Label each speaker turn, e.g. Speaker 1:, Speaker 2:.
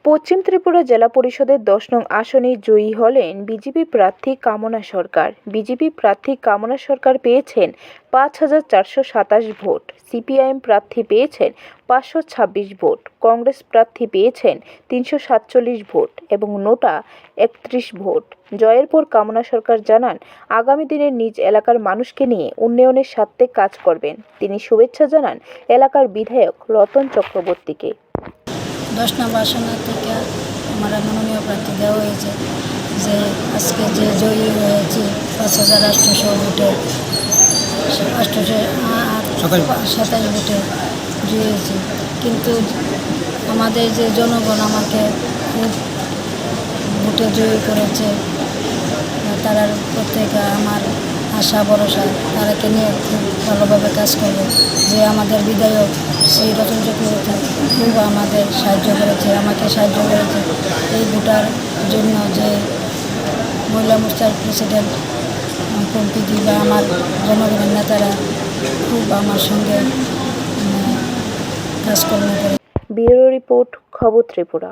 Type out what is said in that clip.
Speaker 1: পশ্চিম ত্রিপুরা জেলা পরিষদের ১০ নং আসনে জয়ী হলেন বিজেপি প্রার্থী কামনা সরকার। বিজেপি প্রার্থী কামনা সরকার পেয়েছেন ৫,৪২৭ ভোট, সিপিআইএম প্রার্থী পেয়েছেন ৫২৬ ভোট, কংগ্রেস প্রার্থী পেয়েছেন ৩৪৭ ভোট এবং নোটা ৩১ ভোট। জয়ের পর কামনা সরকার জানান, আগামী দিনে নিজ এলাকার মানুষকে নিয়ে উন্নয়নের স্বার্থে কাজ করবেন। তিনি শুভেচ্ছা জানান এলাকার বিধায়ক রতন চক্রবর্তীকে।
Speaker 2: ১০ নম্বর আসন থেকে আমার মনোনীয় প্রার্থী দেওয়া হয়েছে, যে আজকে যে জয়ী হয়েছে ৫,৮০০ ভোটে ২৭ ভোটে জয়ী হয়েছে। কিন্তু আমাদের যে জনগণ আমাকে খুব ভোটে জয়ী করেছে, তারা প্রত্যেকে আমার আশা ভরসা তারাকে নিয়ে খুব ভালোভাবে কাজ করবে। যে আমাদের বিধায়ক শ্রী রতন চক্রবর্তী খুব আমাদের সাহায্য করেছে, আমাকে সাহায্য করেছে এই ভোটার জন্য। যে মহিলা মোর্চার প্রেসিডেন্ট কম্পিতি বা আমার জনগণের নেতারা খুব আমার সঙ্গে কাজকর্ম করে।
Speaker 1: ব্যুরো রিপোর্ট, খবর ত্রিপুরা।